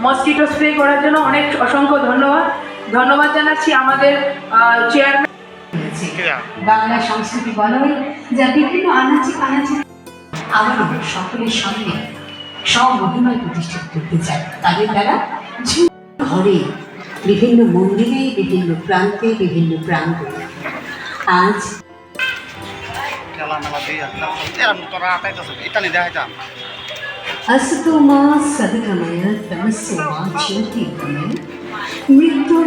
Mosquito spray করার জন্য অনেক অসংখ্য ধন্যবাদ জানাচ্ছি আমাদের চেয়ারম্যান। বাংলা সংস্কৃতি বলয় যা বিভিন্ন আনাচে কানাচে আবারও সকলের সামনে স্বমহিমায় প্রতিষ্ঠিত করতে চায়। তাদের দ্বারা ঘরে, বিভিন্ন মন্দিরে, বিভিন্ন প্রান্তে, বিভিন্ন প্রান্ত আজ असतो मा सदगमय तमसो मा ज्योतिर्गमय মৃত্যুর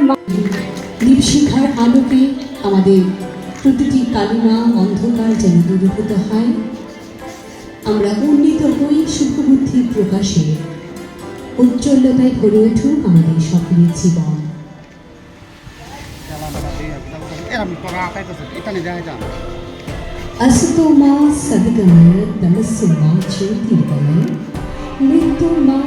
দীপশিখার আলোকে আমাদের প্রতিটি কালিমা অন্ধকার যেন দূরীভূত হয়। আমরা উন্নীত হই সুখবুদ্ধির প্রকাশে, উজ্জ্বলতায় ভরে উঠুক আমাদের সকলের জীবন। असतो मा सदगमय तमसो मा ज्योतिर्गमय मृत्युर मा।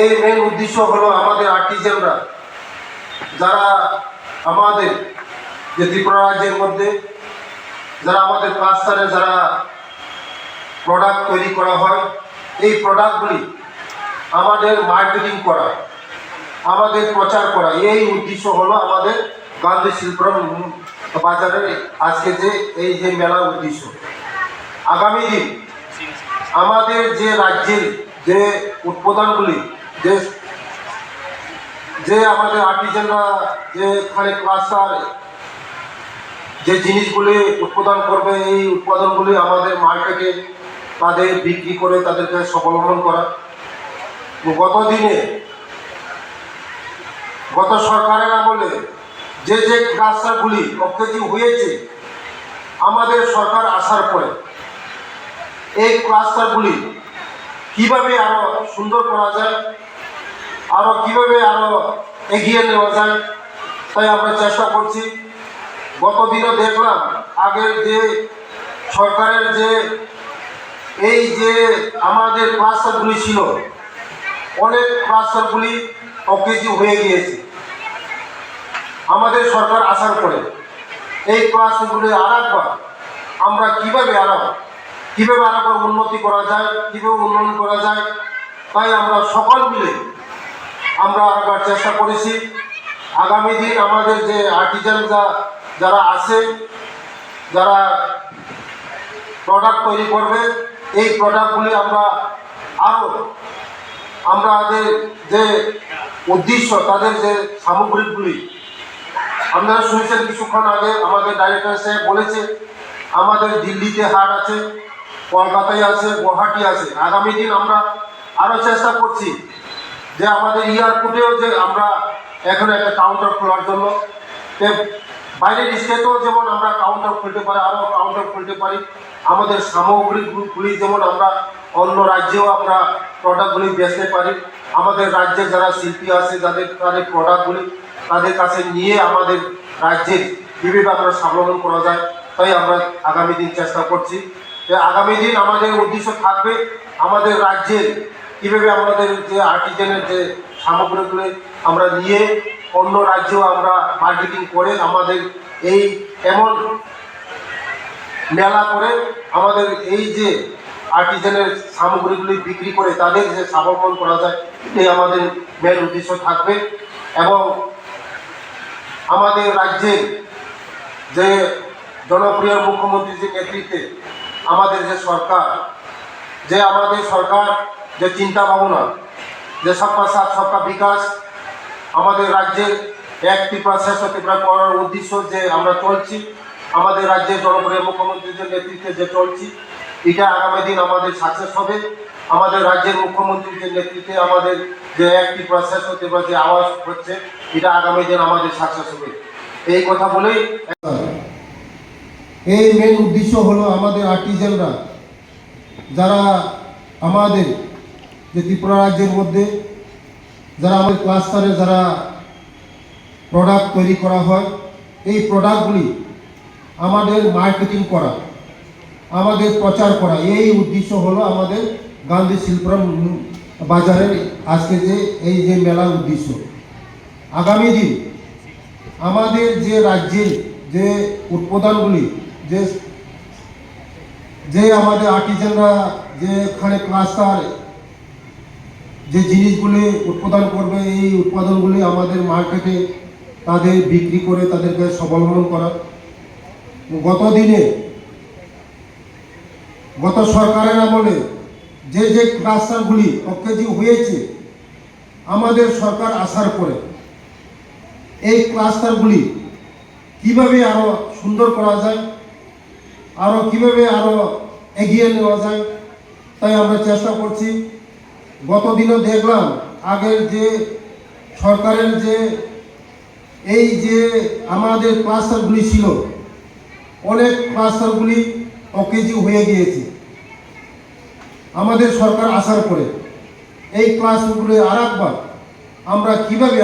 এই মেন উদ্দেশ্য হলো আমাদের আর্টিজানরা যারা আমাদের যে ত্রিপুরা রাজ্যের মধ্যে যারা আমাদের ক্লাস্টারে যারা প্রোডাক্ট তৈরি করা হয়, এই প্রোডাক্টগুলি আমাদের মার্কেটিং করা, আমাদের প্রচার করা, এই উদ্দেশ্য হলো আমাদের গান্ধী শিল্পম বাজারের আজকে এই যে মেলার উদ্দেশ্য। আগামী দিন আমাদের যে রাজ্যের যে উৎপাদনগুলি যে আমাদের আর্টিজানরা যেখানে ক্লাস্টার যে জিনিসগুলি উৎপাদন করবে, এই উৎপাদনগুলি আমাদের মার্কেটে তাদের বিক্রি করে তাদেরকে স্বাবলম্বন করা। গত সরকারের আমলে যে ক্লাস্টারগুলি অকেজি হয়েছে, আমাদের সরকার আসার পরে এই ক্লাস্টারগুলি কিভাবে আরো সুন্দর করা যায়, আরো কিভাবে আরো এগিয়ে নেওয়া যায়, তাই আমরা চেষ্টা করছি। গতদিনও দেখলাম আগের যে সরকারের এই যে আমাদের ক্লাস্টারগুলি ছিল, অনেক ক্লাস্টারগুলি অকেজি হয়ে গিয়েছে। আমাদের সরকার আসার পরে এই ক্লাস্টারগুলি আরেকবার আমরা কিভাবে আরেকবার উন্নতি করা যায়, কীভাবে উন্নয়ন করা যায়, তাই আমরা সকল মিলে আমরা আরেকবার চেষ্টা করেছি। আগামী দিন আমাদের যে আর্টিজান যারা আছে, যারা প্রোডাক্ট তৈরি করবে, এই প্রোডাক্টগুলি আমাদের যে উদ্দেশ্য, তাদের যে সামগ্রিকগুলি আপনারা শুনেছেন কিছুক্ষণ আগে আমাদের ডাইরেক্টর সাহেব বলেছে, আমাদের দিল্লিতে হাট আছে, কলকাতায় আছে, গুয়াহাটি আছে। আগামী দিন আমরা আরও চেষ্টা করছি যে আমাদের এয়ারপোর্টেও যে আমরা এখন একটা কাউন্টার খোলার জন্য, বাইরের স্টেটেও যেমন আমরা কাউন্টার খুলতে পারি, আরও কাউন্টার খুলতে পারি। আমাদের সামগ্রিকগুলি যেমন আমরা অন্য রাজ্যেও আমরা প্রোডাক্টগুলি বেচতে পারি। আমাদের রাজ্যে যারা শিল্পী আছে, তাদের প্রোডাক্টগুলি তাদের কাছে নিয়ে আমাদের রাজ্যের কীভাবে আমরা স্বাবলম্বন করা যায়, তাই আমরা আগামী দিন চেষ্টা করছি। আগামী দিন আমাদের উদ্দেশ্য থাকবে আমাদের রাজ্যের কীভাবে আমাদের যে আর্টিজানের যে সামগ্রীগুলি আমরা নিয়ে অন্য রাজ্যেও আমরা মার্কেটিং করে আমাদের এই এমন মেলা করে আমাদের এই যে আর্টিজানের সামগ্রীগুলি বিক্রি করে তাদের যে স্বাবলম্বন করা যায়, এই আমাদের মেন উদ্দেশ্য থাকবে। এবং আমাদের রাজ্যের যে জনপ্রিয় মুখ্যমন্ত্রীর যে নেতৃত্বে আমাদের যে সরকার যে চিন্তা ভাবনা, যে সবকা সাথ সবকা বিকাশ, আমাদের রাজ্যে এক ত্রিপুরা শ্রেষ্ঠ ত্রিপুরা করার উদ্দেশ্য যে আমরা চলছি, আমাদের রাজ্যের জনপ্রিয় মুখ্যমন্ত্রীর নেতৃত্বে যে চলছি, এটা আগামী দিন আমাদের সাকসেস হবে। আমাদের রাজ্যের মুখ্যমন্ত্রীর নেতৃত্বে আমাদের যে একটি প্রসেস হতে বা যে আওয়াজ হচ্ছে, এটা আগামী দিন আমাদের সাকসেস হবে। এই কথা বলেই এই মেন উদ্দেশ্য হলো আমাদের আর্টিজানরা যারা আমাদের যে ত্রিপুরা রাজ্যের মধ্যে যারা আমাদের ক্লাস্টারে যারা প্রোডাক্ট তৈরি করা হয়, এই প্রোডাক্টগুলি আমাদের মার্কেটিং করা, আমাদের প্রচার করা, এই উদ্দেশ্য হলো আমাদের গান্ধী শিল্পগ্রাম বাজারের আজকে যে এই যে মেলার উদ্দেশ্য। আগামী দিন আমাদের যে রাজ্যের যে উৎপাদনগুলি যে আমাদের আর্টিজানরা যেখানে ক্লাস্টার যে জিনিসগুলি উৎপাদন করবে, এই উৎপাদনগুলি আমাদের মার্কেটে তাদের বিক্রি করে তাদেরকে স্বাবলম্বন করা। গত সরকারের আমলে যে ক্লাস্টারগুলি অকেজি হয়েছে, আমাদের সরকার আসার পরে এই ক্লাস্টারগুলি কিভাবে আরো সুন্দর করা যায়, আরো কিভাবে আরো এগিয়ে নেওয়া যায়, তাই আমরা চেষ্টা করছি। গত দিনও দেখলাম আগের যে সরকারের যে এই যে আমাদের ক্লাস্টারগুলি ছিল, অনেক ক্লাস্টারগুলি অকেজি হয়ে গিয়েছে। আমাদের সরকার আসার পরে এই ক্লাস্টারগুলি আরেকবার আমরা কিভাবে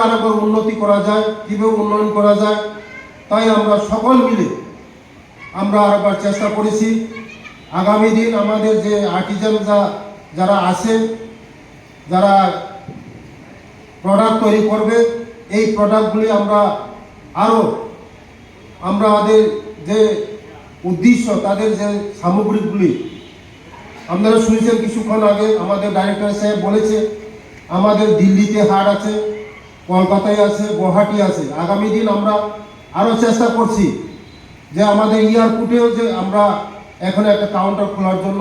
আরেকবার উন্নতি করা যায়, কিভাবে উন্নয়ন করা যায়, তাই আমরা সকল মিলে আমরা আরেকবার চেষ্টা করেছি। আগামী দিন আমাদের যে আর্টিজান যারা আছে, যারা প্রোডাক্ট তৈরি করবে, এই প্রোডাক্টগুলি আমাদের যে উদ্দেশ্য, তাদের যে সামগ্রিকগুলি আপনারা শুনেছেন কিছুক্ষণ আগে আমাদের ডাইরেক্টর সাহেব বলেছে, আমাদের দিল্লিতে হাট আছে, কলকাতায় আছে, গুয়াহাটি আছে। আগামী দিন আমরা আরও চেষ্টা করছি যে আমাদের এয়ারপোর্টেও যে আমরা এখানে একটা কাউন্টার খোলার জন্য,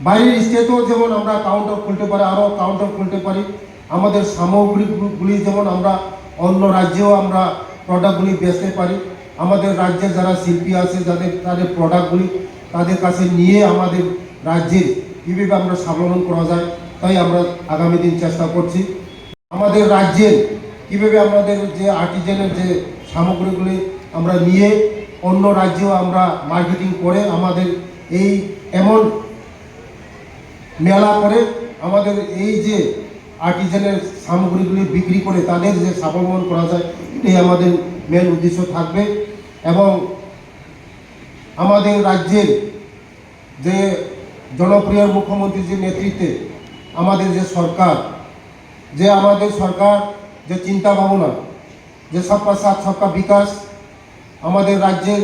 বাইরের স্টেটেও যেমন আমরা কাউন্টার খুলতে পারি, আরও কাউন্টার খুলতে পারি। আমাদের সামগ্রিকগুলি যেমন আমরা অন্য রাজ্যেও আমরা প্রোডাক্টগুলি বেচতে পারি। আমাদের রাজ্যে যারা শিল্পী আছে, তাদের প্রোডাক্টগুলি তাদের কাছে নিয়ে আমাদের রাজ্যের কীভাবে আমরা স্বাবলম্বন করা যায়, তাই আমরা আগামী দিন চেষ্টা করছি। আমাদের রাজ্যের কীভাবে আমাদের যে আর্টিজানের যে সামগ্রীগুলি আমরা নিয়ে অন্য রাজ্যেও আমরা মার্কেটিং করে আমাদের এই এমন মেলা করে আমাদের এই যে আর্টিজানের সামগ্রীগুলি বিক্রি করে তাদের যে স্বাবলম্বন করা যায়, এটাই আমাদের মেন উদ্দেশ্য থাকবে। এবং আমাদের রাজ্যের যে জনপ্রিয় মুখ্যমন্ত্রীর যে নেতৃত্বে আমাদের যে সরকার যে চিন্তা ভাবনা, যে সবকা সাথ সবকা বিকাশ, আমাদের রাজ্যের